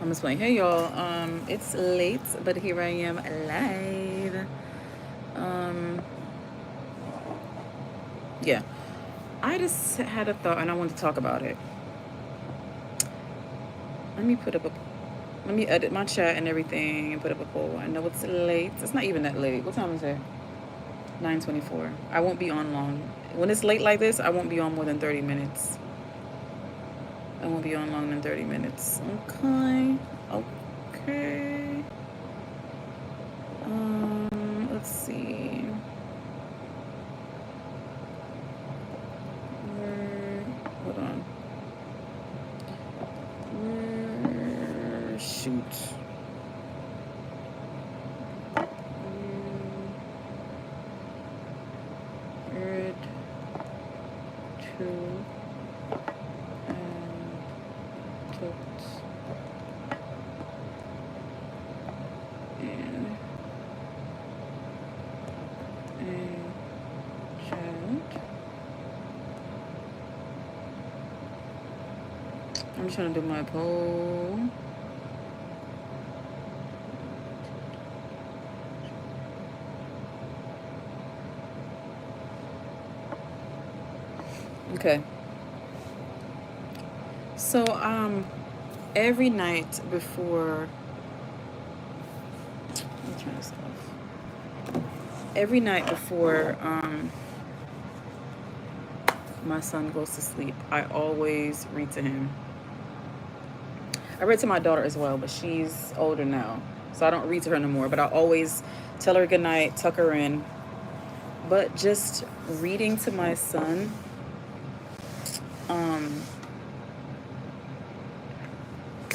I'm just playing. Hey y'all. It's late, but here I am live. Um, yeah. I just had a thought and I wanted to talk about it. Let me put up a let me edit my chat and everything and put up a poll. I know it's late. It's not even that late. What time is it? 9:24. I won't be on long. When it's late like this, I won't be on more than 30 minutes. I won't be on longer than 30 minutes. Okay. Okay. Let's see. Hold on. Shoot. Red, two, and tilt, and chat. I'm trying to do my poll. Okay. So every night before let me turn this off. Every night before my son goes to sleep, I always read to him. I read to my daughter as well, but she's older now, so I don't read to her no more. But I always tell her good night, tuck her in. But just reading to my son,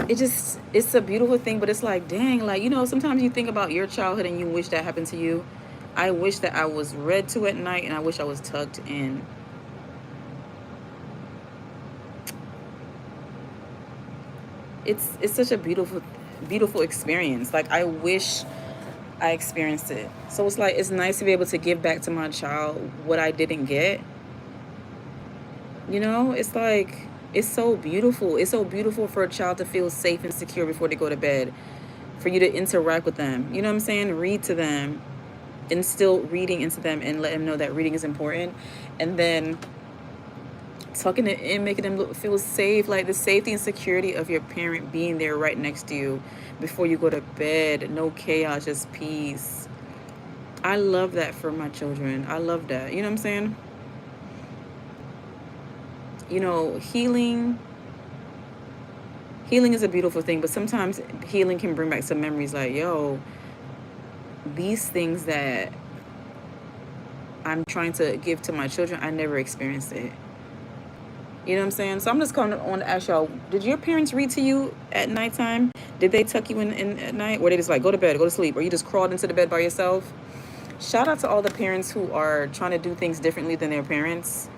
it's a beautiful thing. But it's like, dang, like, sometimes you think about your childhood and you wish that happened to you. I wish that I was read to at night, and I wish I was tucked in. It's such a beautiful experience. Like, I wish I experienced it. So it's like, it's nice to be able to give back to my child what I didn't get. It's like, it's so beautiful. It's so beautiful for a child to feel safe and secure before they go to bed, for you to interact with them. You know what I'm saying? Read to them, instill reading into them, and let them know that reading is important. And then tucking it in, making them feel safe, like the safety and security of your parent being there right next to you before you go to bed. No chaos, just peace. I love that for my children. I love that. You know what I'm saying? Healing is a beautiful thing, but sometimes healing can bring back some memories like, yo, these things that I'm trying to give to my children, I never experienced it. You know what I'm saying? So I'm just calling on to ask y'all, did your parents read to you at nighttime? Did they tuck you in at night? Or they just like, go to bed, go to sleep? Or you just crawled into the bed by yourself? Shout out to all the parents who are trying to do things differently than their parents.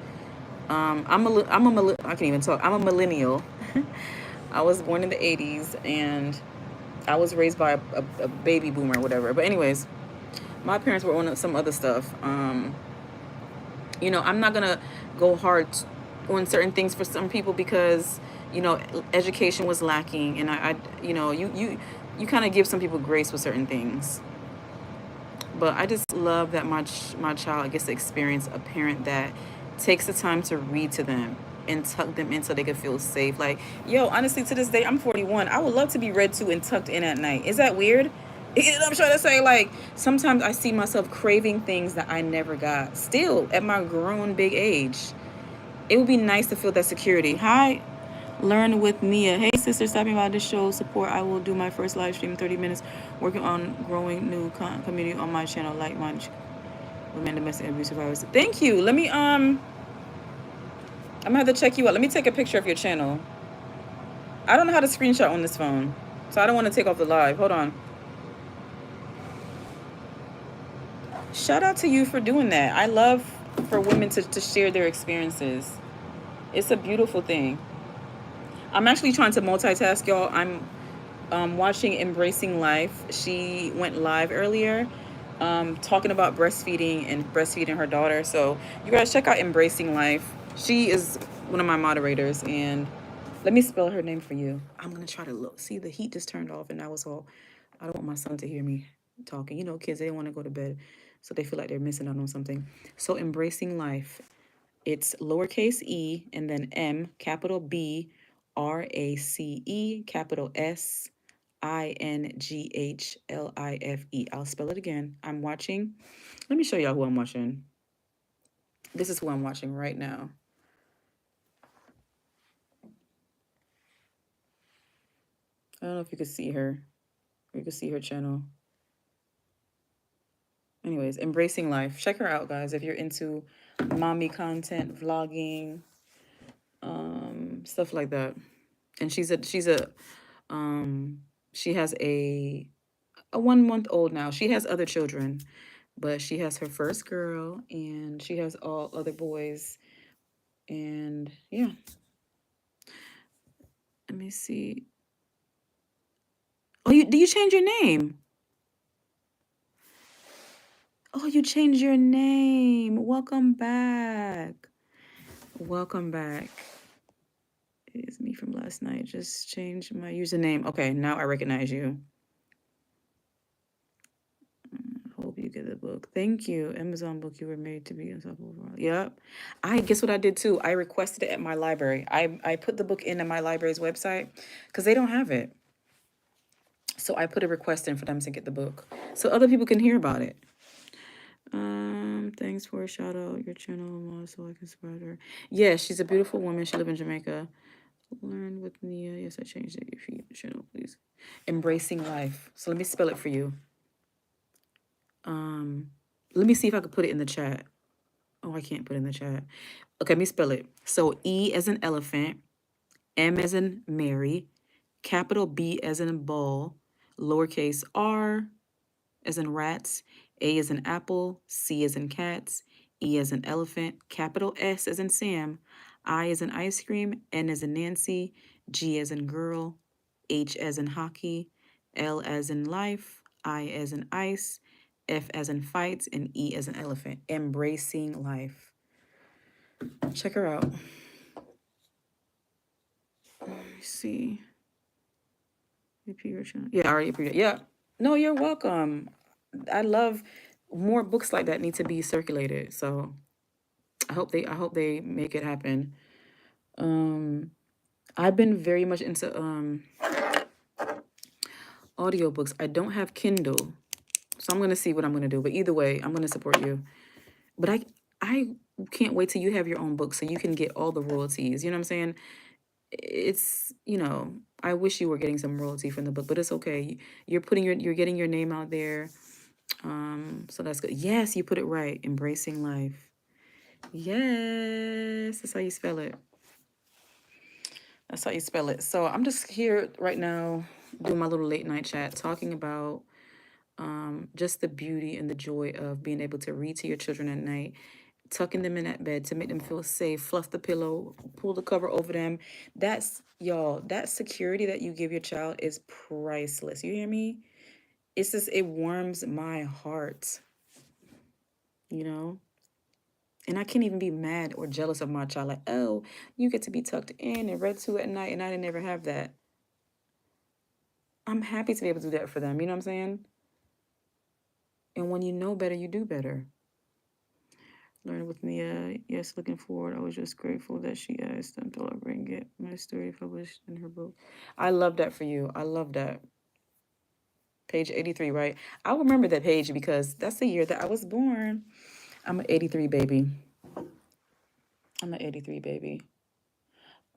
I can't even talk. I'm a millennial. I was born in the 80s, and I was raised by a baby boomer or whatever. But anyways, my parents were on some other stuff. I'm not going to go hard on certain things for some people because, education was lacking. And you kind of give some people grace with certain things. But I just love that my child gets to experience a parent that takes the time to read to them and tuck them in so they can feel safe. Like, yo, honestly, to this day, I'm 41. I would love to be read to and tucked in at night. Is that weird? I'm trying to say, like, sometimes I see myself craving things that I never got. Still, at my grown big age, it would be nice to feel that security. Hi, Learn with Nia. Hey, sister, stopping by the show support. I will do my first live stream in 30 minutes, working on growing new community on my channel, like my women domestic abuse survivors. Thank you. Let me I'm gonna have to check you out. Let me take a picture of your channel. I don't know how to screenshot on this phone, so I don't want to take off the live. Hold on. Shout out to you for doing that. I love for women to share their experiences. It's a beautiful thing. I'm actually trying to multitask, y'all. I'm watching Embracing Life. She went live earlier talking about breastfeeding and breastfeeding her daughter. So you guys check out Embracing Life. She is one of my moderators. And Let me spell her name for you. I'm gonna try to look. See, the heat just turned off, and that was all. I don't want my son to hear me talking. You know, kids, they don't want to go to bed, so they feel like they're missing out on something. So, embracing life. It's lowercase e and then M, capital B, RACE, capital SINGHLIFE. I'll spell it again. I'm watching. Let me show y'all who I'm watching. This is who I'm watching right now. I don't know if you can see her. You can see her channel. Anyways, embracing life. Check her out, guys, if you're into mommy content, vlogging, stuff like that. And she has a 1 month old now. She has other children, but she has her first girl and she has all other boys. And yeah, let me see. Oh, do you change your name? Oh, you changed your name. Welcome back. Welcome back. It's me from last night. Just changed my username. Okay, now I recognize you. Hope you get the book. Thank you. Amazon book. You were made to be unstoppable. Yep. I guess what I did too. I requested it at my library. I put the book in at my library's website because they don't have it. So I put a request in for them to get the book so other people can hear about it. Thanks for a shout out your channel so I can spread her. Yeah, she's a beautiful woman. She lives in Jamaica. Learn with Nia. Yes, I changed it. Your feet channel, please. Embracing life. So let me spell it for you. Let me see if I could put it in the chat. Oh, I can't put it in the chat. Okay, let me spell it. So E as an elephant, M as in Mary, capital B as in ball, lowercase r as in rats, A as in apple, C as in cats, E as in elephant, capital S as in Sam, I as in ice cream, N as in Nancy, G as in girl, H as in hockey, L as in life, I as in ice, F as in fights, and E as in elephant. Embracing life. Check her out. Let me see. Yeah, I already appreciate. Yeah. No, you're welcome. I love more books like that need to be circulated. So I hope they make it happen. I've been very much into audiobooks. I don't have Kindle. So I'm gonna see what I'm gonna do. But either way, I'm gonna support you. But I can't wait till you have your own book so you can get all the royalties. You know what I'm saying? It's, I wish you were getting some royalty from the book, but it's okay. You're getting your name out there. So that's good. Yes, you put it right. Embracing life. Yes, that's how you spell it. That's how you spell it. So I'm just here right now doing my little late night chat, talking about just the beauty and the joy of being able to read to your children at night, tucking them in that bed to make them feel safe, fluff the pillow, pull the cover over them. That's, y'all, that security that you give your child is priceless. You hear me? It's just, it warms my heart, you know? And I can't even be mad or jealous of my child. Like, oh, you get to be tucked in and read to at night, and I didn't ever have that. I'm happy to be able to do that for them. You know what I'm saying? And when you know better, you do better. Learn with Mia. Yes, looking forward. I was just grateful that she asked until I bring it. My story published in her book. I love that for you. I love that. Page 83, right? I'll remember that page because that's the year that I was born. I'm an 83 baby. I'm an 83 baby.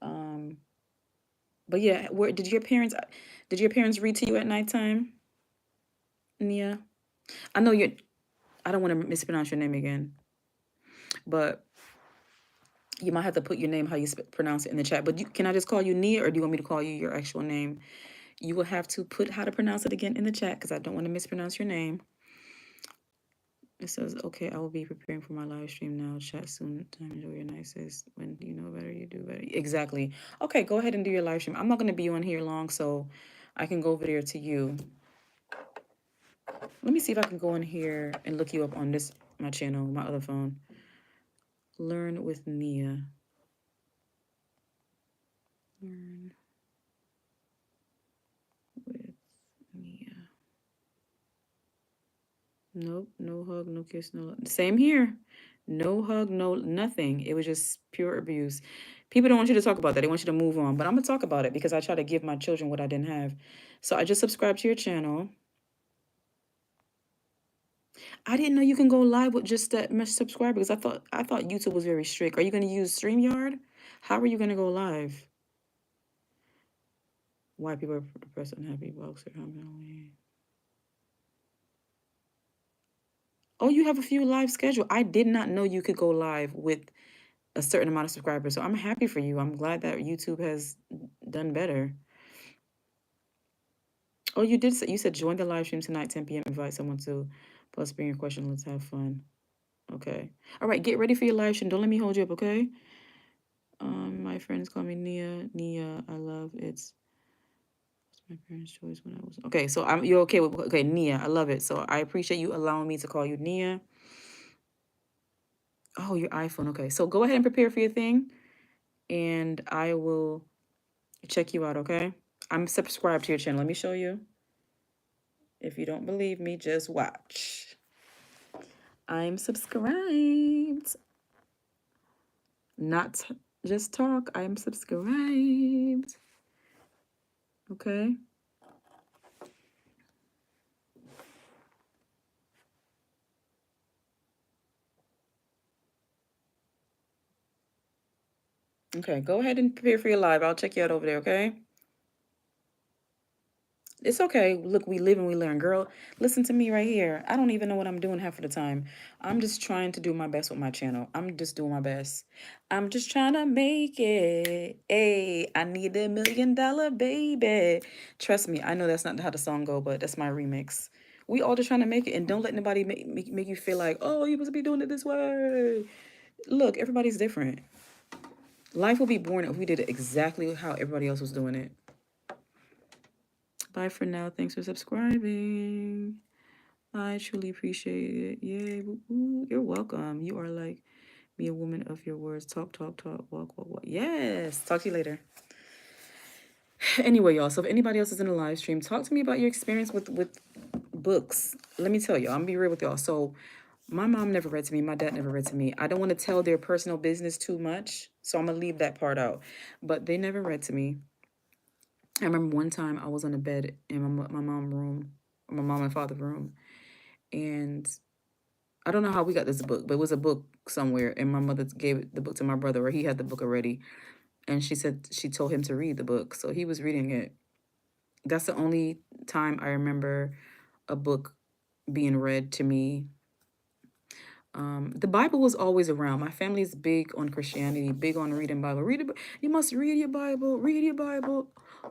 But yeah, where did your parents read to you at nighttime? Nia? I know you're I don't want to mispronounce your name again, but you might have to put your name how you pronounce it in the chat. But can I just call you Nia, or do you want me to call you your actual name? You will have to put how to pronounce it again in the chat because I don't want to mispronounce your name. It says, okay, I will be preparing for my live stream now. Chat soon. Time enjoy your nicest. When you know better, you do better. Exactly. Okay, go ahead and do your live stream. I'm not going to be on here long, so I can go over there to you. Let me see if I can go in here and look you up on my channel, my other phone. Learn with Nia. Learn with Nia. Nope, no hug, no kiss, no. Same here. No hug, no nothing. It was just pure abuse. People don't want you to talk about that. They want you to move on. But I'm gonna talk about it because I try to give my children what I didn't have. So I just subscribed to your channel. I didn't know you can go live with just that much subscribers. I thought YouTube was very strict. Are you gonna use StreamYard? How are you gonna go live? Why people are depressed, unhappy, boxer, how many? Oh, you have a few live scheduled. I did not know you could go live with a certain amount of subscribers. So I'm happy for you. I'm glad that YouTube has done better. Oh, you did say you said join the live stream tonight, 10 p.m. Invite someone to plus bring your question. Let's have fun. Okay. All right, get ready for your live stream. Don't let me hold you up, okay? My friends call me Nia. Nia, I love it's my parents' choice when I was okay. So you're okay with okay, Nia. I love it. So I appreciate you allowing me to call you Nia. Oh, your iPhone. Okay. So go ahead and prepare for your thing, and I will check you out. Okay. I'm subscribed to your channel. Let me show you. If you don't believe me, just watch. I'm subscribed. Not just talk. I'm subscribed. Okay. Okay. Go ahead and prepare for your live. I'll check you out over there. Okay. It's okay. Look, we live and we learn. Girl, listen to me right here. I don't even know what I'm doing half of the time. I'm just trying to do my best with my channel. I'm just doing my best. I'm just trying to make it. Hey, I need $1 million baby. Trust me, I know that's not how the song go, but that's my remix. We all just trying to make it, and don't let nobody make you feel like, oh, you supposed to be doing it this way. Look, everybody's different. Life would be boring if we did it exactly how everybody else was doing it. Bye for now. Thanks for subscribing. I truly appreciate it. Yay. Woo-hoo. You're welcome. You are like me, a woman of your words. Talk, talk, talk, walk, walk, walk. Yes. Talk to you later. Anyway, y'all. So if anybody else is in the live stream, talk to me about your experience with books. Let me tell you, I'm gonna be real with y'all. So my mom never read to me. My dad never read to me. I don't want to tell their personal business too much. So I'm gonna leave that part out. But they never read to me. I remember one time I was on a bed in my mom room, my mom and father's room, and I don't know how we got this book, but it was a book somewhere, and my mother gave the book to my brother, or he had the book already, and she said she told him to read the book, so he was reading it. That's the only time I remember a book being read to me. The Bible was always around. My family is big on Christianity, big on reading Bible. You must read your Bible. Read your Bible.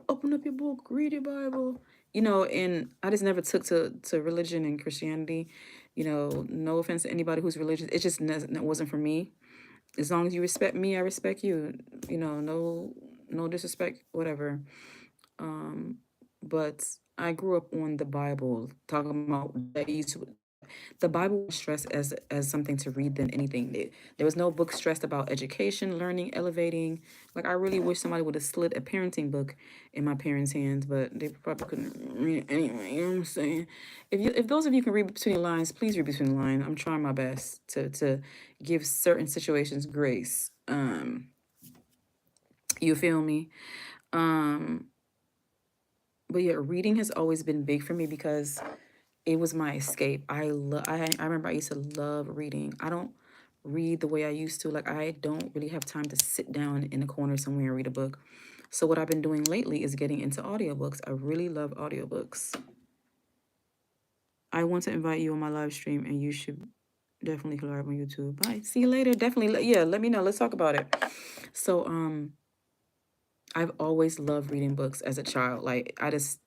Open up your book. Read your Bible. And I just never took to religion and Christianity. No offense to anybody who's religious. It just wasn't for me. As long as you respect me, I respect you. No disrespect, whatever. But I grew up on the Bible, talking about that the Bible was stressed as something to read than anything. There was no book stressed about education, learning, elevating. Like I really wish somebody would have slid a parenting book in my parents' hands, but they probably couldn't read it anyway. You know what I'm saying? If those of you can read between the lines, please read between the lines. I'm trying my best to give certain situations grace. You feel me? Um, but yeah, reading has always been big for me because it was my escape. I remember I used to love reading. I don't read the way I used to. Like I don't really have time to sit down in a corner somewhere and read a book. So what I've been doing lately is getting into audiobooks. I really love audiobooks. I want to invite you on my live stream and you should definitely collab on YouTube. Bye. See you later. Definitely yeah, let me know. Let's talk about it. So I've always loved reading books as a child. Like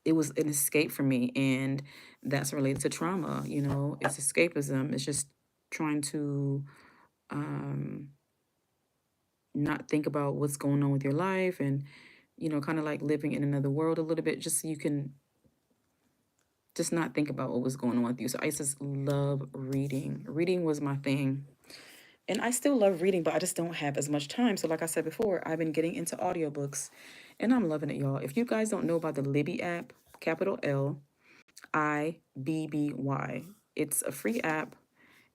it was an escape for me, and that's related to trauma. It's escapism. It's just trying to um, not think about what's going on with your life, and kind of like living in another world a little bit, just so you can just not think about what was going on with you. So I just love reading. Reading was my thing. And I still love reading, but I just don't have as much time. So, like I said before, I've been getting into audiobooks and I'm loving it, y'all. If you guys don't know about the Libby app, capital Libby, it's a free app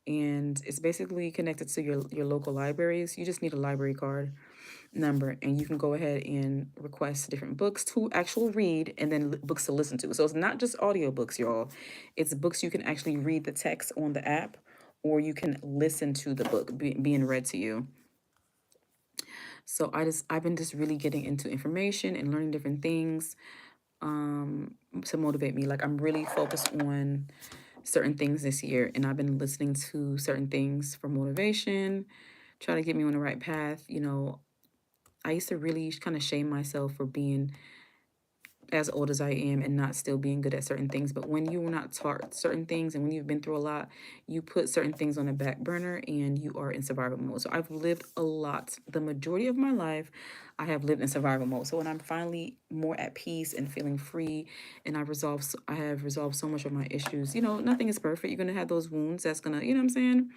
and it's basically connected to your local libraries. You just need a library card number and you can go ahead and request different books to actual read and then books to listen to. So it's not just audiobooks, y'all. It's books you can actually read the text on the app or you can listen to the book being read to you. So I've been just really getting into information and learning different things to motivate me. Like I'm really focused on certain things this year and I've been listening to certain things for motivation, try to get me on the right path. I used to really kind of shame myself for being as old as I am and not still being good at certain things. But when you were not taught certain things and when you've been through a lot, you put certain things on the back burner and you are in survival mode. So I've lived a lot. The majority of my life, I have lived in survival mode. So when I'm finally more at peace and feeling free and I have resolved so much of my issues. Nothing is perfect. You're going to have those wounds. That's going to, you know what I'm saying?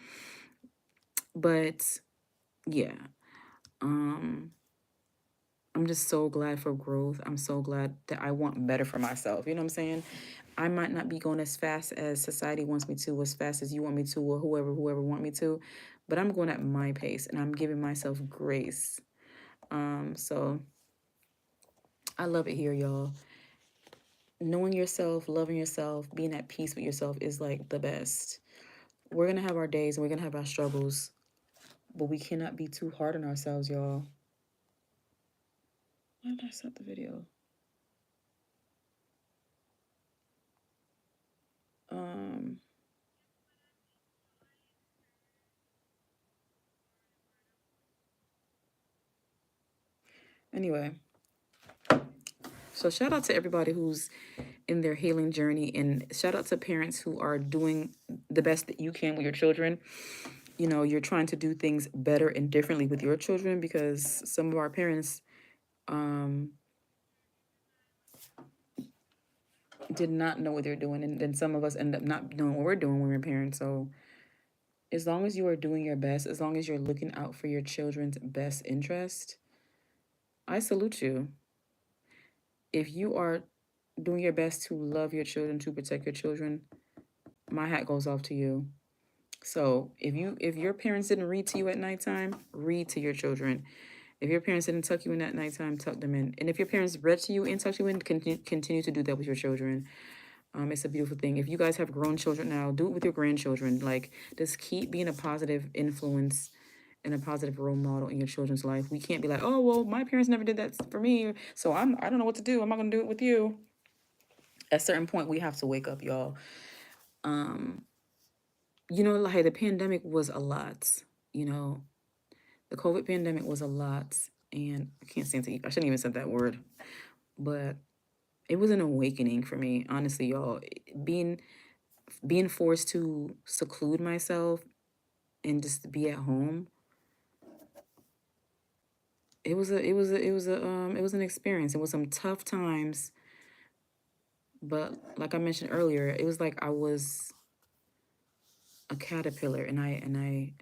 But yeah. Um I'm just so glad for growth. I'm so glad that I want better for myself. You know what I'm saying? I might not be going as fast as society wants me to, as fast as you want me to, or whoever want me to, but I'm going at my pace and I'm giving myself grace. So I love it here, y'all. Knowing yourself, loving yourself, being at peace with yourself is like the best. We're gonna have our days and we're gonna have our struggles, but we cannot be too hard on ourselves, y'all. Why did I stop the video? Um. Anyway, so shout out to everybody who's in their healing journey and shout out to parents who are doing the best that you can with your children. You're trying to do things better and differently with your children because some of our parents um, did not know what they're doing, and then some of us end up not knowing what we're doing when we're parents. So as long as you are doing your best, as long as you're looking out for your children's best interest, I salute you. If you are doing your best to love your children, to protect your children, my hat goes off to you. So if your parents didn't read to you at nighttime, read to your children. If your parents didn't tuck you in at nighttime, tuck them in. And if your parents read to you and tucked you in, continue to do that with your children. It's a beautiful thing. If you guys have grown children now, do it with your grandchildren. Like just keep being a positive influence and a positive role model in your children's life. We can't be like, oh well, my parents never did that for me, so I don't know what to do. I'm not gonna do it with you. At a certain point, we have to wake up, y'all. Um, like the pandemic was a lot. You know, the COVID pandemic was a lot, and I can't stand to. I shouldn't even said that word, but it was an awakening for me, honestly, y'all. Being forced to seclude myself and just be at home. It was an experience. It was some tough times, but like I mentioned earlier, it was like I was a caterpillar, and I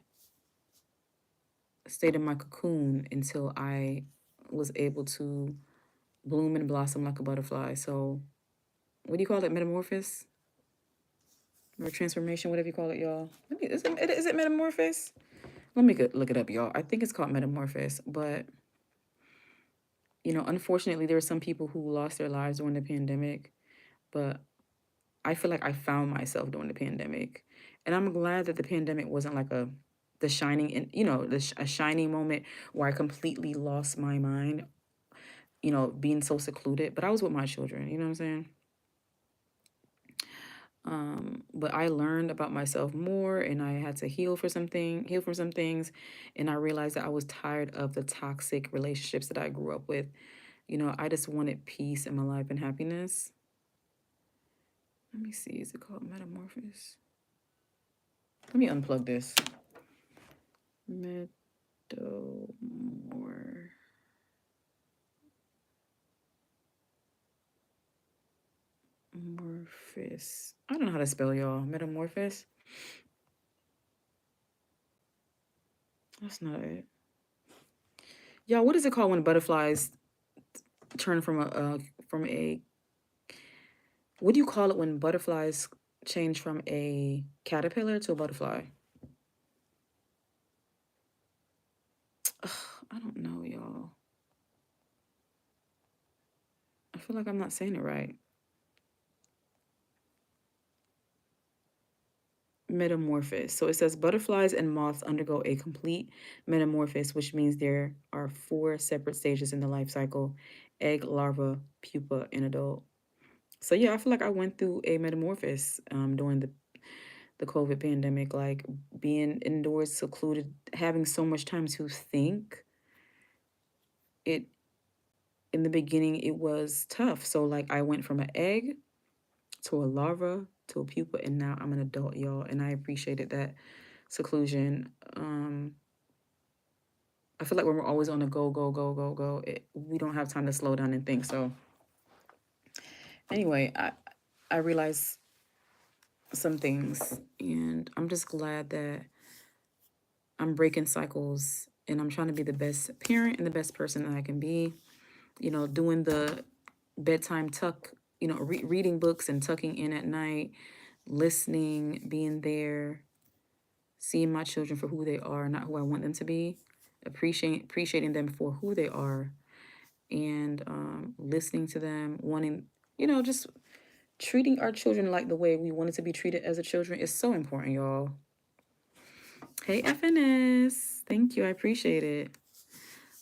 stayed in my cocoon until I was able to bloom and blossom like a butterfly. So, what do you call it? Metamorphosis or transformation, whatever you call it, y'all. Is it metamorphosis? Let me look it up, y'all. I think it's called metamorphosis, but unfortunately, there are some people who lost their lives during the pandemic, but I feel like I found myself during the pandemic, and I'm glad that the pandemic wasn't like the shining and a shining moment where I completely lost my mind, being so secluded. But I was with my children, you know what I'm saying? But I learned about myself more and I had to heal from some things. And I realized that I was tired of the toxic relationships that I grew up with. I just wanted peace in my life and happiness. Let me see, is it called Metamorphosis? Let me unplug this. Metamorphosis. I don't know how to spell, y'all. Metamorphosis. That's not it. Y'all, what is it called when butterflies turn from a what do you call it when butterflies change from a caterpillar to a butterfly? Ugh, I don't know, y'all. I feel like I'm not saying it right. Metamorphosis. So it says butterflies and moths undergo a complete metamorphosis, which means there are four separate stages in the life cycle: egg, larva, pupa, and adult. So yeah, I feel like I went through a metamorphosis during the COVID pandemic, like being indoors, secluded, having so much time to think. It in the beginning it was tough. So like I went from an egg to a larva to a pupa, and now I'm an adult, y'all, and I appreciated that seclusion. I feel like when we're always on the go, go, go, go, go, we don't have time to slow down and think. So anyway, I realized some things, and I'm just glad that I'm breaking cycles, and I'm trying to be the best parent and the best person that I can be. You know, doing the bedtime tuck. You know, reading books and tucking in at night, listening, being there, seeing my children for who they are, not who I want them to be, appreciating them for who they are, and listening to them, wanting, just treating our children like the way we wanted to be treated as a children is so important, y'all. Hey, FNS. Thank you. I appreciate it.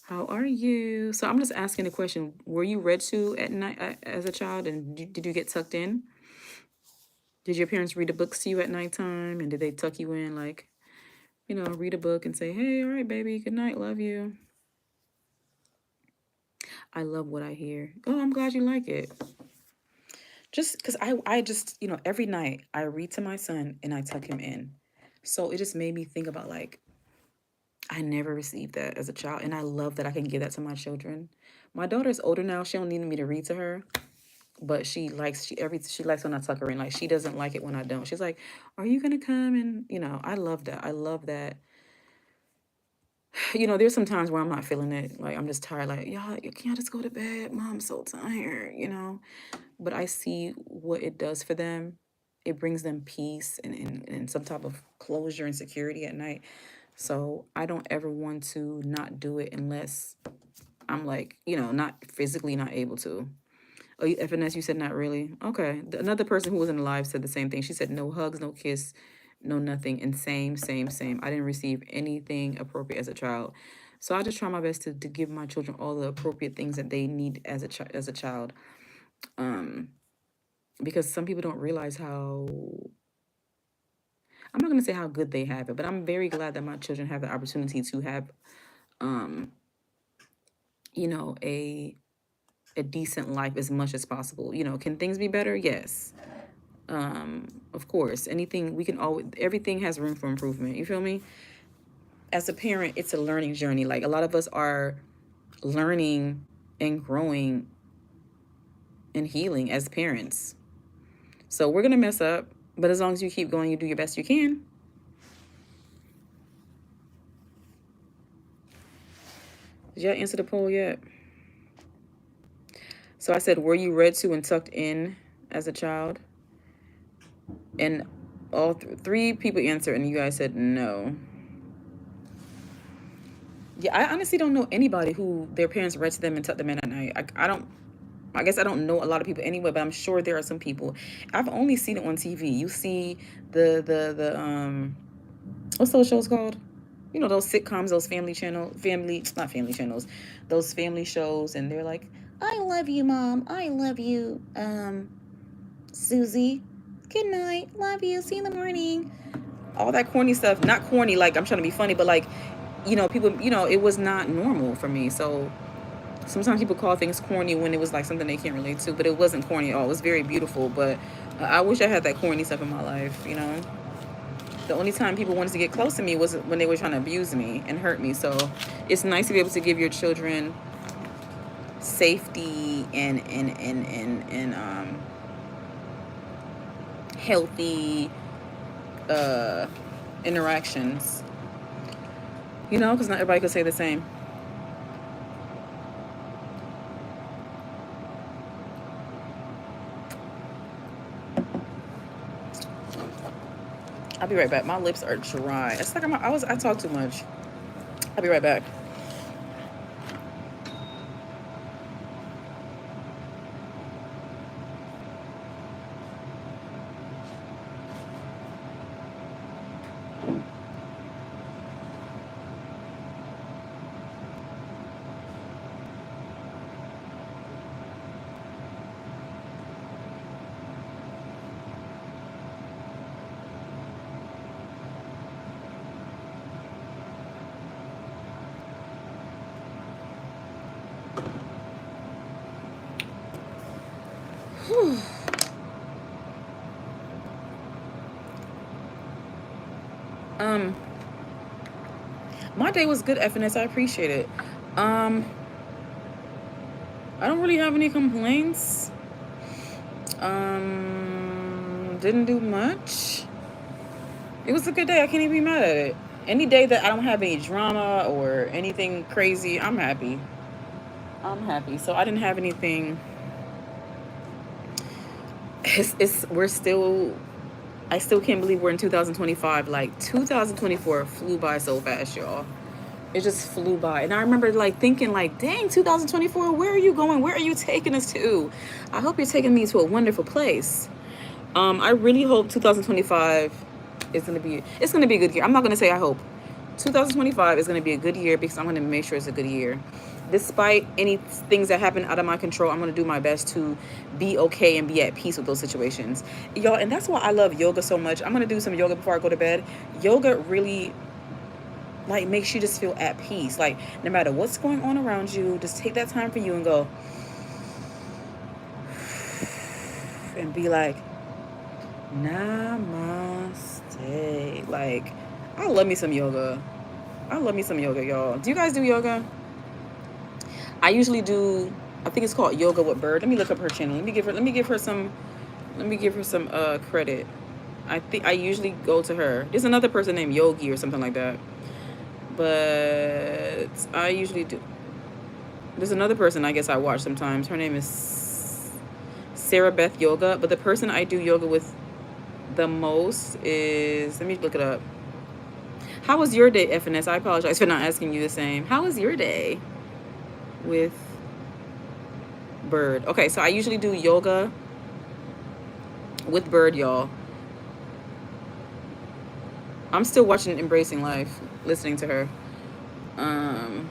How are you? So I'm just asking a question. Were you read to at night as a child, and did you get tucked in? Did your parents read the books to you at nighttime, and did they tuck you in, like, read a book and say, hey, all right, baby, good night, love you? I love what I hear. Oh, I'm glad you like it. Just because I just, every night I read to my son and I tuck him in. So it just made me think about, like, I never received that as a child. And I love that I can give that to my children. My daughter's older now. She don't need me to read to her. But she likes when I tuck her in. Like, she doesn't like it when I don't. She's like, are you gonna come? And I love that. I love that. There's some times where I'm not feeling it. Like, I'm just tired. Like, y'all, you can't just go to bed. Mom's so tired. But I see what it does for them. It brings them peace and some type of closure and security at night. So I don't ever want to not do it unless I'm, like, not physically not able to. Oh, FNS, you said not really? Okay. Another person who was in the live said the same thing. She said no hugs, no kiss, no nothing. And same, same, same. I didn't receive anything appropriate as a child. So I just try my best to give my children all the appropriate things that they need as a child. Because some people don't realize how, I'm not going to say how good they have it, but I'm very glad that my children have the opportunity to have, a decent life as much as possible. Can things be better? Yes. Of course, anything we can always, everything has room for improvement. You feel me? As a parent, it's a learning journey. Like, a lot of us are learning and growing and healing as parents. So we're going to mess up, but as long as you keep going, you do your best you can. Did y'all answer the poll yet? So I said, were you read to and tucked in as a child? And all three people answered, and you guys said no. Yeah, I honestly don't know anybody who their parents read to them and tucked them in at night. I guess I don't know a lot of people anyway, but I'm sure there are some people. I've only seen it on TV. You see the what's those shows called? Those sitcoms, those not family channels, those family shows, and they're like, I love you, Mom. I love you, Susie. Good night. Love you. See you in the morning. All that corny stuff. Not corny, like I'm trying to be funny, but like, people, it was not normal for me. So sometimes people call things corny when it was like something they can't relate to, but it wasn't corny at all. It was very beautiful, but I wish I had that corny stuff in my life. The only time people wanted to get close to me was when they were trying to abuse me and hurt me. So it's nice to be able to give your children safety and healthy interactions. You know, because not everybody could say the same. I'll be right back. My lips are dry. It's like I talk too much. I'll be right back. Um, my day was good, FNS. I appreciate it. Um, I don't really have any complaints. Didn't do much. It was a good day. I can't even be mad at it. Any day that I don't have any drama or anything crazy, I'm happy. I'm happy. So I didn't have anything. We're still. I still can't believe we're in 2025. Like 2024 flew by so fast, y'all. It just flew by, and I remember like thinking, like, dang, 2024, where are you going? Where are you taking us to? I hope you're taking me to a wonderful place. I really hope 2025 is gonna be. It's gonna be a good year. I'm not gonna say I hope. 2025 is gonna be a good year because I'm gonna make sure it's a good year. Despite any things that happen out of my control, I'm gonna do my best to be okay and be at peace with those situations, y'all. And that's why I love yoga so much. I'm gonna do some yoga before I go to bed. Yoga really like makes you just feel at peace. Like no matter what's going on around you, just take that time for you and go and be like, namaste. Like, I love me some yoga. I love me some yoga, y'all. Do you guys do yoga? I usually do. I think it's called Yoga with Bird. Let me look up her channel. Let me give her some credit. I think I usually go to her. There's another person named Yogi or something like that. But I usually do. There's another person I guess I watch sometimes. Her name is Sarah Beth Yoga. But the person I do yoga with the most is, let me look it up. How was your day, FNS? I apologize for not asking you the same. How was your day with Bird? Okay, so I usually do yoga with Bird, y'all. I'm still watching Embracing Life, listening to her. Um,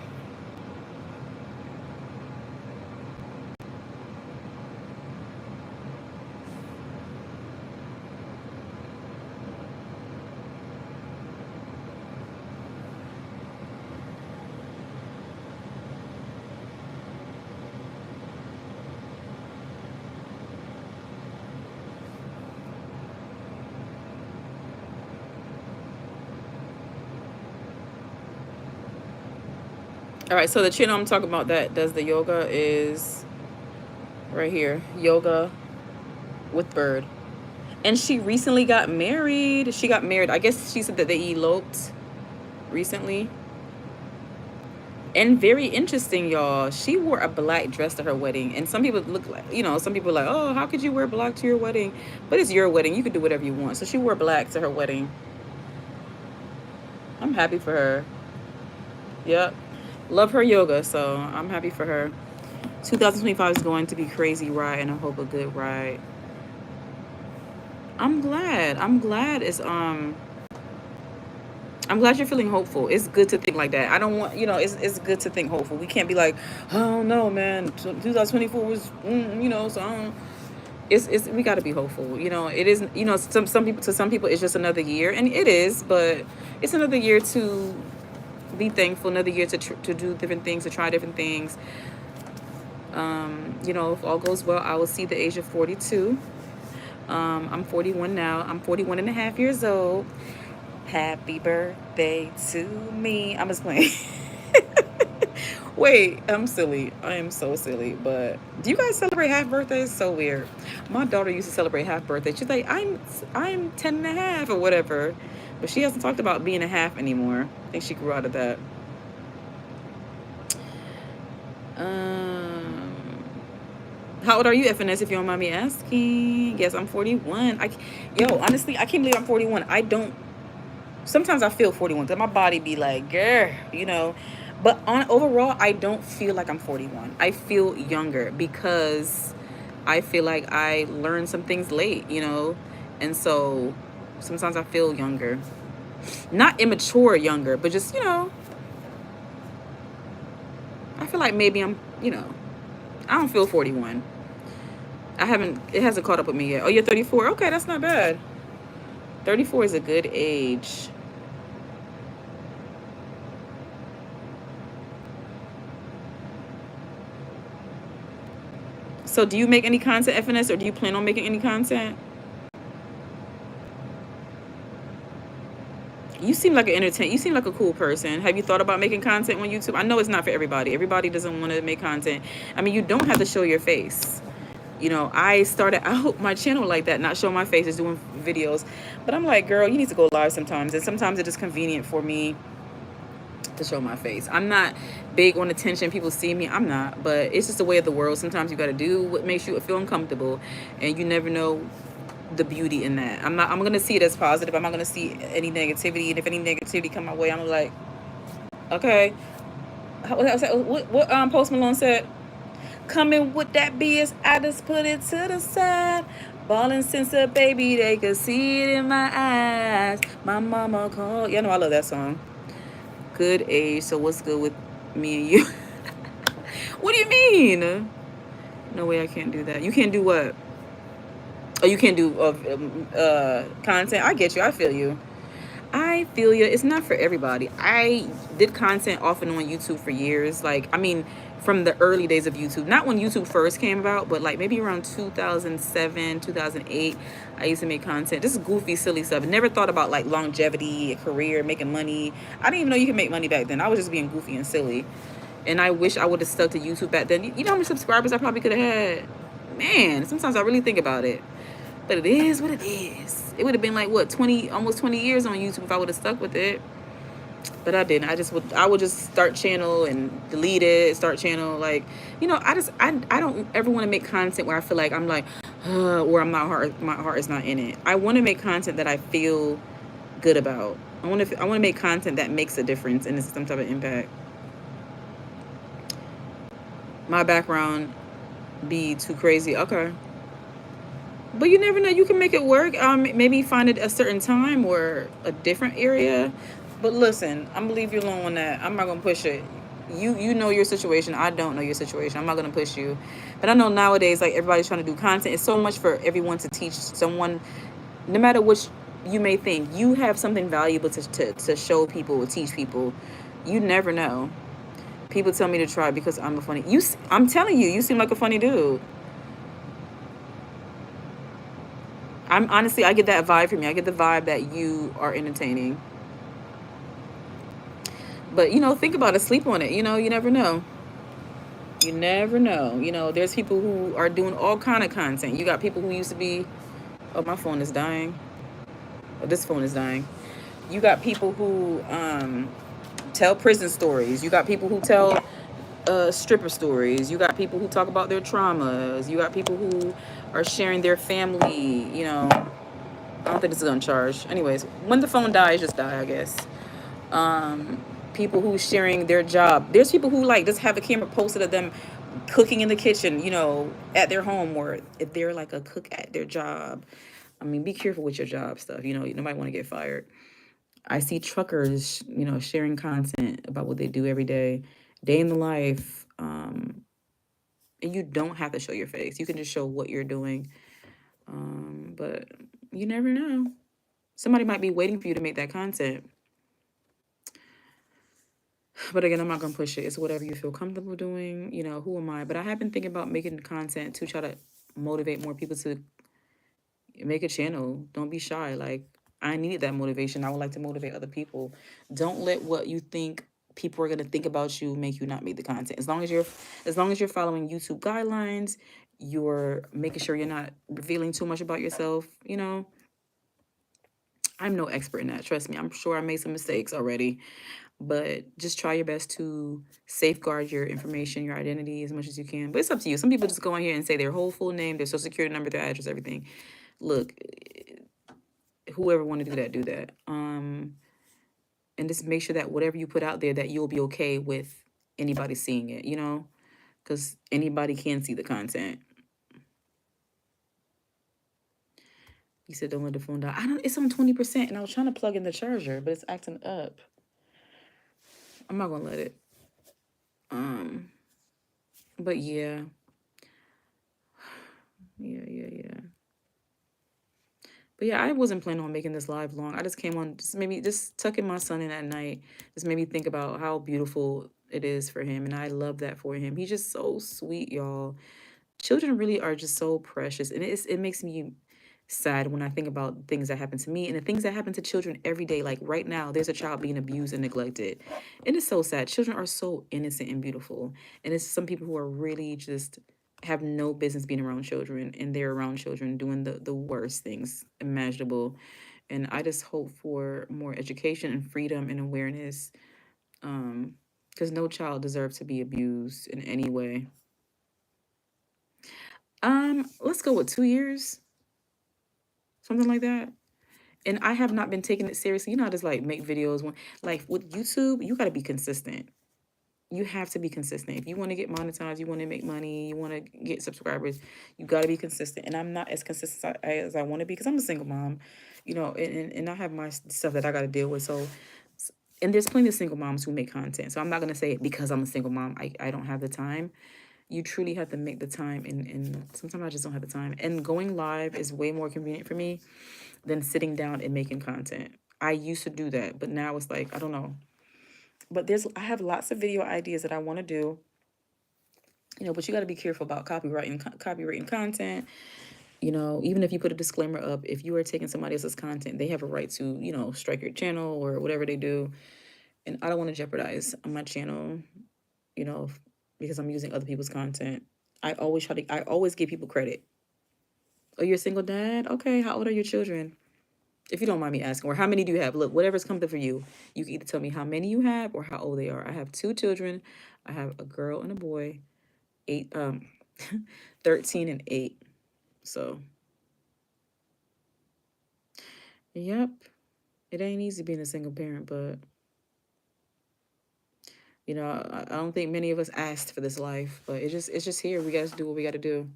all right, so the channel I'm talking about that does the yoga is right here, Yoga with Bird. And she recently got married. She got married. I guess she said that they eloped recently. And very interesting, y'all. She wore a black dress to her wedding. And some people look like, some people are like, oh, how could you wear black to your wedding? But it's your wedding. You can do whatever you want. So she wore black to her wedding. I'm happy for her. Yep. Love her yoga. So I'm happy for her. 2025 is going to be crazy ride, and I hope a good ride. I'm glad. I'm glad you're feeling hopeful. It's good to think like that. I don't want, it's good to think hopeful. We can't be like, oh no, man, 2024 was, so I don't. It's we got to be hopeful. It is. Some people it's just another year, and it is, but it's another year to be thankful. Another year to do different things, to try different things. If all goes well, I will see the age of 42. I'm 41 now. I'm 41 and a half years old. Happy birthday to me. I'm just playing. Wait, I'm silly. I am so silly. But do you guys celebrate half birthdays? So weird. My daughter used to celebrate half birthday. She's like, I'm 10 and a half or whatever. But she hasn't talked about being a half anymore. I think she grew out of that. Um, how old are you, FNS, if you don't mind me asking? Yes, I'm 41. Honestly, I can't believe I'm 41. I don't. Sometimes I feel 41 because my body be like, girl, But on overall, I don't feel like I'm 41. I feel younger because I feel like I learned some things late. And so sometimes I feel younger. Not immature younger, but just, I feel like maybe I don't feel 41. It hasn't caught up with me yet. Oh, you're 34? Okay, that's not bad. 34 is a good age. So do you make any content, FNS, or do you plan on making any content? You seem like you seem like a cool person. Have you thought about making content on YouTube? I know it's not for everybody. Everybody doesn't want to make content. I mean, you don't have to show your face. I started out my channel like that, not showing my face, just doing videos. But I'm like, girl, you need to go live sometimes. And sometimes it is convenient for me to show my face. I'm not big on attention. People see me. I'm not. But it's just the way of the world. Sometimes you got to do what makes you feel uncomfortable. And you never know the beauty in that. I'm gonna see it as positive. I'm not gonna see any negativity, and if any negativity come my way, I'm like, okay. What Post Malone said? Coming with that BS, I just put it to the side. Ballin' since a baby, they could see it in my eyes. My mama called. I love that song. Good age. So what's good with me and you? What do you mean? No way, I can't do that. You can't do what? Oh, you can't do content. I get you. I feel you. I feel you. It's not for everybody. I did content off and on YouTube for years. Like, I mean, from the early days of YouTube. Not when YouTube first came about, but like maybe around 2007, 2008. I used to make content. This is goofy, silly stuff. Never thought about like longevity, a career, making money. I didn't even know you could make money back then. I was just being goofy and silly. And I wish I would have stuck to YouTube back then. You know how many subscribers I probably could have had? Man, sometimes I really think about it. But it is what it is. It would have been like what, 20, almost 20 years on YouTube if I would have stuck with it. But I didn't. I would just start channel and delete it, start channel. Like, I don't ever want to make content where I feel like I'm like, or my heart is not in it. I want to make content that I feel good about. I want to make content that makes a difference and is some type of impact. My background be too crazy. Okay. But you never know. You can make it work. Maybe find it a certain time or a different area. But listen, I'm gonna leave you alone on that. I'm not gonna push it. You know your situation. I don't know your situation. I'm not gonna push you. But I know nowadays, like everybody's trying to do content. It's so much for everyone to teach someone, no matter which you may think. You have something valuable to show people or teach people. You never know. People tell me to try because I'm a funny. I'm telling you, you seem like a funny dude. I'm honestly, I get that vibe from you. I get the vibe that you are entertaining. But think about it, sleep on it. You never know. You never know. There's people who are doing all kind of content. You got people who used to be. Oh, my phone is dying. Oh, this phone is dying. You got people who tell prison stories. You got people who tell stripper stories. You got people who talk about their traumas. You got people who are sharing their family. I don't think this is on charge. Anyways, when the phone dies, just die, I guess. People who sharing their job. There's people who like just have a camera posted of them cooking in the kitchen, at their home, or if they're like a cook at their job. I mean, be careful with your job stuff. Nobody want to get fired. I see truckers, sharing content about what they do every day in the life. And you don't have to show your face. You can just show what you're doing. But you never know. Somebody might be waiting for you to make that content. But again, I'm not gonna push it. It's whatever you feel comfortable doing. Who am I? But I have been thinking about making content to try to motivate more people to make a channel. Don't be shy. Like, I needed that motivation. I would like to motivate other people. Don't let what you think people are gonna think about you make you not make the content. As long as you're following YouTube guidelines, you're making sure you're not revealing too much about yourself. I'm no expert in that. Trust me. I'm sure I made some mistakes already, but just try your best to safeguard your information, your identity as much as you can. But it's up to you. Some people just go on here and say their whole full name, their social security number, their address, everything. Look, whoever want to do that, do that. And just make sure that whatever you put out there, that you'll be okay with anybody seeing it, because anybody can see the content. You said don't let the phone die. I don't. It's on 20%, and I was trying to plug in the charger, but it's acting up. I'm not gonna let it. Um, but yeah, yeah. But yeah, I wasn't planning on making this live long. I just came on, just tucking my son in at night. Just made me think about how beautiful it is for him, and I love that for him. He's just so sweet, y'all. Children really are just so precious, and it makes me sad when I think about things that happen to me and the things that happen to children every day. Like right now, there's a child being abused and neglected. And it's so sad. Children are so innocent and beautiful. And it's some people who are really just have no business being around children, and they're around children doing the worst things imaginable. And I just hope for more education and freedom and awareness. Because no child deserves to be abused in any way. Let's go with 2 years, something like that. And I have not been taking it seriously. You know, I just like make videos when, like with YouTube, you got to be consistent. You have to be consistent. If you want to get monetized, you want to make money, you want to get subscribers, you got to be consistent. And I'm not as consistent as I want to be because I'm a single mom, and I have my stuff that I got to deal with. So, and there's plenty of single moms who make content. So I'm not going to say because I'm a single mom, I don't have the time. You truly have to make the time. And sometimes I just don't have the time. And going live is way more convenient for me than sitting down and making content. I used to do that, but now it's like, I don't know. But I have lots of video ideas that I want to do, but you got to be careful about copyrighting content. Even if you put a disclaimer up, if you are taking somebody else's content, they have a right to, strike your channel or whatever they do. And I don't want to jeopardize my channel, you know, because I'm using other people's content. I always give people credit. Oh, you're a single dad? Okay, how old are your children? If you don't mind me asking, or how many do you have? Look, whatever's coming for you, you can either tell me how many you have or how old they are. I have 2 children. I have a girl and a boy, 8, 13 and 8. So, yep, it ain't easy being a single parent, but I don't think many of us asked for this life, but it's just here. We got to do what we got to do.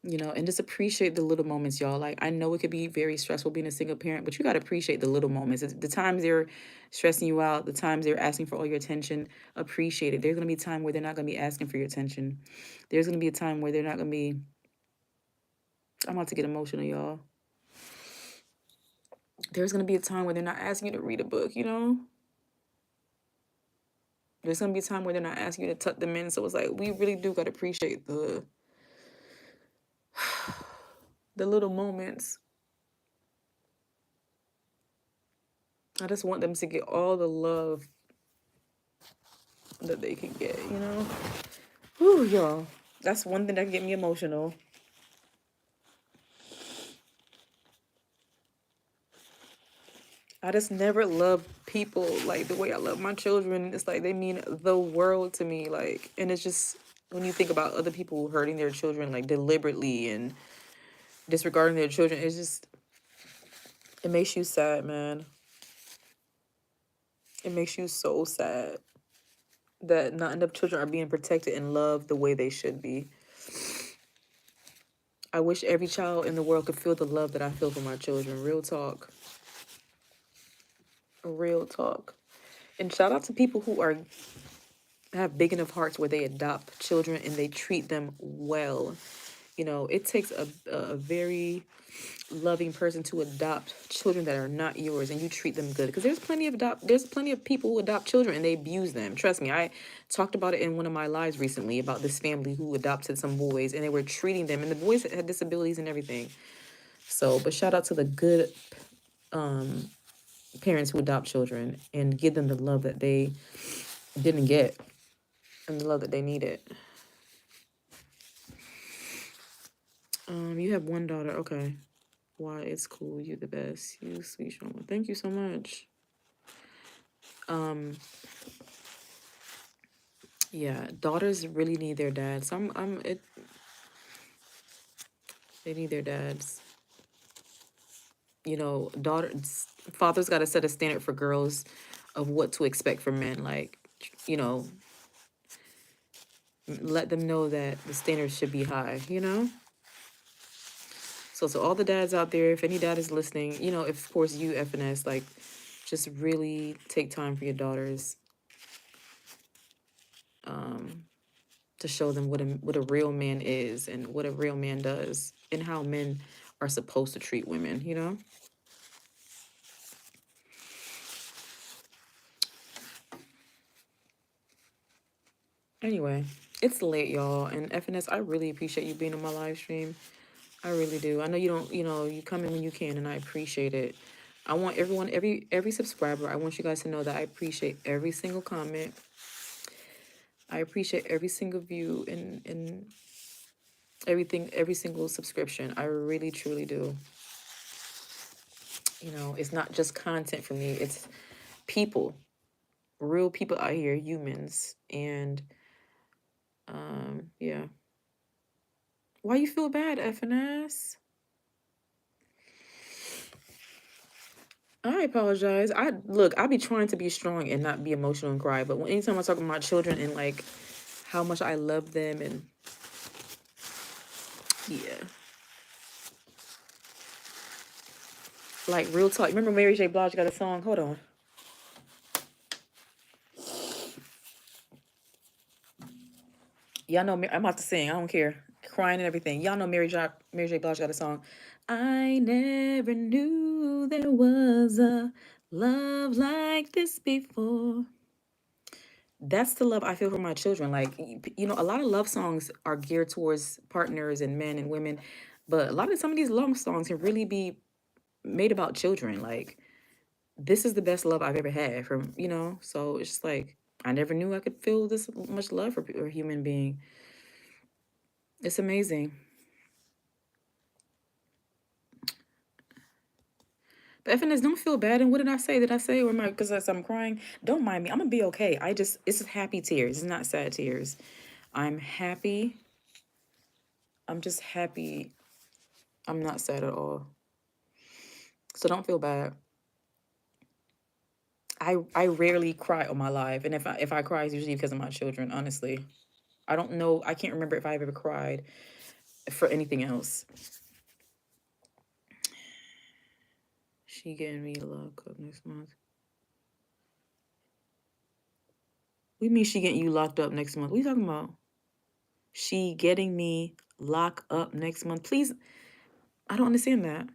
And just appreciate the little moments, y'all. Like, I know it could be very stressful being a single parent, but you got to appreciate the little moments. The times they're stressing you out, the times they're asking for all your attention, appreciate it. There's going to be a time where they're not going to be asking for your attention. There's going to be a time where they're not going to be, I'm about to get emotional, y'all. There's going to be a time where they're not asking you to read a book. There's going to be a time where they're not asking you to tuck them in. So it's like, we really do got to appreciate the little moments. I just want them to get all the love that they can get. Whew, y'all. That's one thing that can get me emotional. I just never loved people like the way I love my children. It's like they mean the world to me. Like, and it's just when you think about other people hurting their children like deliberately and disregarding their children, it makes you sad, man. It makes you so sad that not enough children are being protected and loved the way they should be. I wish every child in the world could feel the love that I feel for my children. Real talk. Real talk. And shout out to people who have big enough hearts where they adopt children and they treat them well. It takes a very loving person to adopt children that are not yours, and you treat them good. Because there's plenty of people who adopt children and they abuse them. Trust me, I talked about it in one of my lives recently about this family who adopted some boys and they were treating them, and the boys had disabilities and everything. So, but shout out to the good parents who adopt children and give them the love that they didn't get and the love that they needed. You have one daughter, okay. Why it's cool. You the best. You sweet Shoma. Thank you so much. Um, yeah, daughters really need their dads. They need their dads. You know, daughters, fathers got to set a standard for girls of what to expect from men. Like, you know, let them know that the standards should be high. You know. So to all the dads out there, if any dad is listening, you know, if, of course you FNS, like, just really take time for your daughters. Um, to show them what a real man is and what a real man does and how men are supposed to treat women, you know? Anyway, it's late, y'all. And FNS, I really appreciate you being on my live stream. I really do. I know you don't, you know, you come in when you can, and I appreciate it. I want everyone, every subscriber, I want you guys to know that I appreciate every single comment. I appreciate every single view and everything, every single subscription. I really truly do. You know, it's not just content for me, it's people, real people out here, humans. And yeah. Why you feel bad, FNS? I apologize. I be trying to be strong and not be emotional and cry, but anytime I talk about my children and like how much I love them, and yeah. Like real talk. Remember Mary J. Blige got a song? Hold on. Y'all know me. I'm about to sing. I don't care. Crying and everything. Y'all know Mary J. Blige got a song. I never knew there was a love like this before. That's the love I feel for my children. Like, you know, a lot of love songs are geared towards partners and men and women, but a lot of some of these love songs can really be made about children. Like, this is the best love I've ever had from, you know. So it's just like I never knew I could feel this much love for a human being. It's amazing. But FNS, don't feel bad. And what did I say? Did I say, or am I, because I'm crying? Don't mind me. I'm gonna be okay. It's just happy tears. It's not sad tears. I'm happy. I'm just happy. I'm not sad at all. So don't feel bad. I rarely cry on my live, and if I cry, it's usually because of my children. Honestly, I don't know. I can't remember if I've ever cried for anything else. She getting me locked up next month. We mean she getting you locked up next month? What are you talking about? She getting me locked up next month? Please, I don't understand that.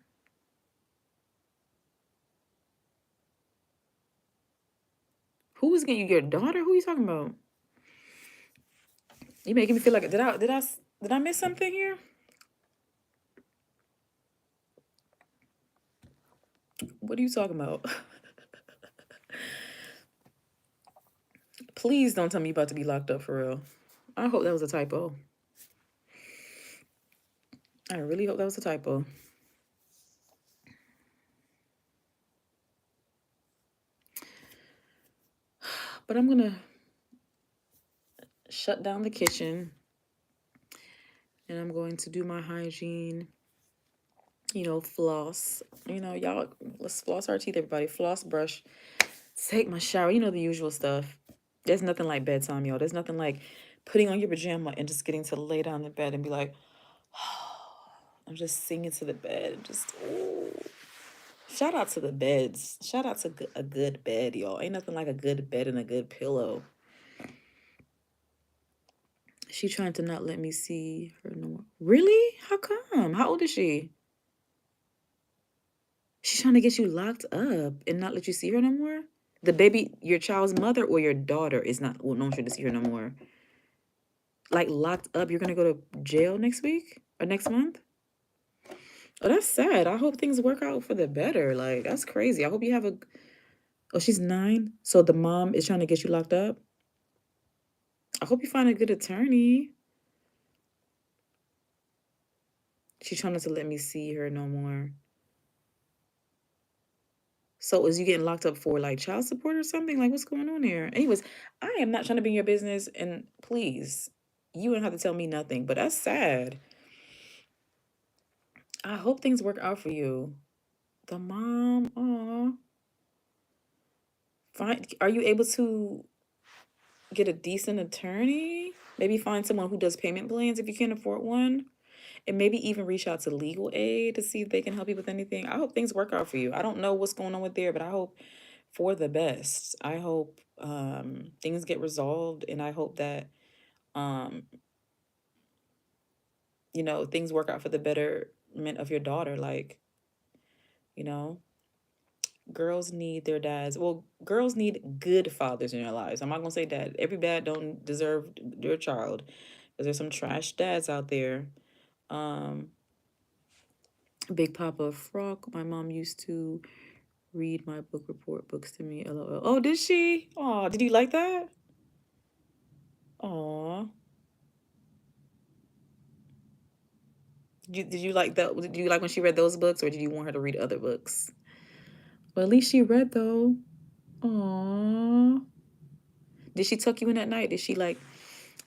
Who is getting you? Your daughter? Who are you talking about? You making me feel like did I miss something here? What are you talking about? Please don't tell me you about to be locked up for real. I hope that was a typo. I really hope that was a typo. But I'm gonna shut down the kitchen and I'm going to do my hygiene. You know, floss. You know, y'all, let's floss our teeth, everybody. Floss, brush, take my shower. You know, the usual stuff. There's nothing like bedtime, y'all. There's nothing like putting on your pajama and just getting to lay down in bed and be like, I'm just singing to the bed. And just, ooh. Shout out to the beds. Shout out to a good bed, y'all. Ain't nothing like a good bed and a good pillow. She trying to not let me see her no more. Really? How come? How old is she? She's trying to get you locked up and not let you see her no more? The baby, your child's mother or your daughter is not will not want you to see her no more. Like locked up, you're gonna go to jail next week or next month? Oh, that's sad. I hope things work out for the better. Like, that's crazy. I hope you have a oh, she's 9. So the mom is trying to get you locked up. I hope you find a good attorney. She's trying not to let me see her no more. So is you getting locked up for like child support or something? Like what's going on here? Anyways, I am not trying to be in your business, and please, you don't have to tell me nothing. But that's sad. I hope things work out for you. The mom, oh, fine. Are you able to get a decent attorney? Maybe find someone who does payment plans if you can't afford one. And maybe even reach out to legal aid to see if they can help you with anything. I hope things work out for you. I don't know what's going on with there, but I hope for the best. I hope things get resolved, and I hope that um, things work out for the betterment of your daughter. Like, you know, girls need their dads. Well, girls need good fathers in their lives. I'm not gonna say that every dad don't deserve their child, because there's some trash dads out there. Um, Big Papa Frock. My mom used to read my book report books to me. LOL. Oh, did she? Oh, did you like that? Aw. Did you like that? Did you like when she read those books, or did you want her to read other books? Well, at least she read though. Aw. Did she tuck you in at night? Did she like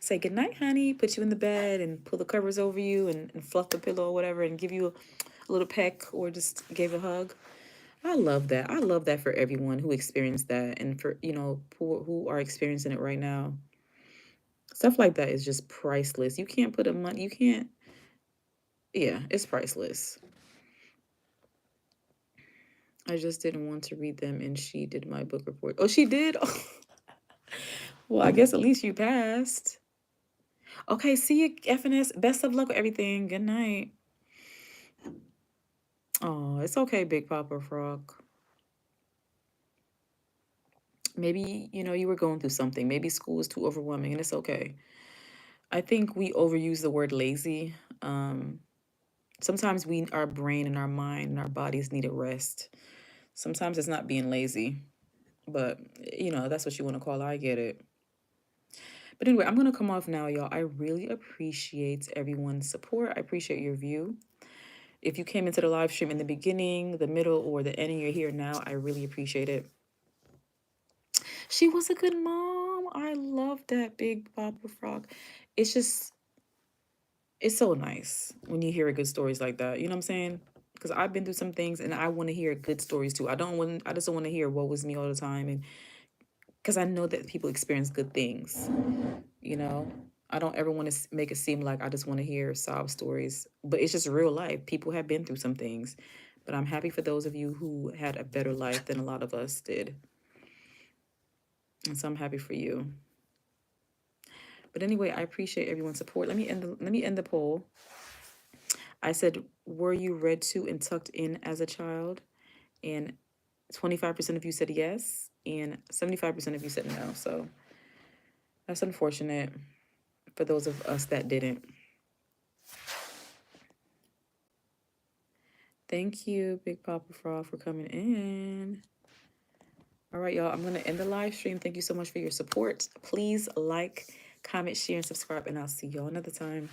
say good night, honey, put you in the bed and pull the covers over you and fluff the pillow or whatever and give you a little peck or just gave a hug? I love that. I love that for everyone who experienced that, and for who are experiencing it right now. Stuff like that is just priceless. You can't put a money. You can't. Yeah, it's priceless. I just didn't want to read them, and she did my book report. Oh, she did. Well, I guess at least you passed. Okay, see you, FNS. Best of luck with everything. Good night. Oh, it's okay, Big Papa Frog. Maybe, you were going through something. Maybe school was too overwhelming, and it's okay. I think we overuse the word lazy. Sometimes our brain and our mind and our bodies need a rest. Sometimes it's not being lazy, but that's what you want to call it. I get it. But anyway, I'm gonna come off now, y'all. I really appreciate everyone's support. I appreciate your view. If you came into the live stream in the beginning, the middle, or the end, and you're here now, I really appreciate it. She was a good mom. I love that, Big Papa Frog. It's just, it's so nice when you hear good stories like that. You know what I'm saying? Because I've been through some things, and I want to hear good stories too. I just don't want to hear what was me all the time, and because I know that people experience good things. You know, I don't ever want to make it seem like I just want to hear sob stories, but it's just real life. People have been through some things, but I'm happy for those of you who had a better life than a lot of us did. And so I'm happy for you. But anyway, I appreciate everyone's support. Let me end the poll. I said, were you read to and tucked in as a child? And 25% of you said yes, and 75% of you said no. So that's unfortunate for those of us that didn't. Thank you, Big Papa Frog, for coming in. All right, y'all, I'm going to end the live stream. Thank you so much for your support. Please like, comment, share, and subscribe, and I'll see y'all another time.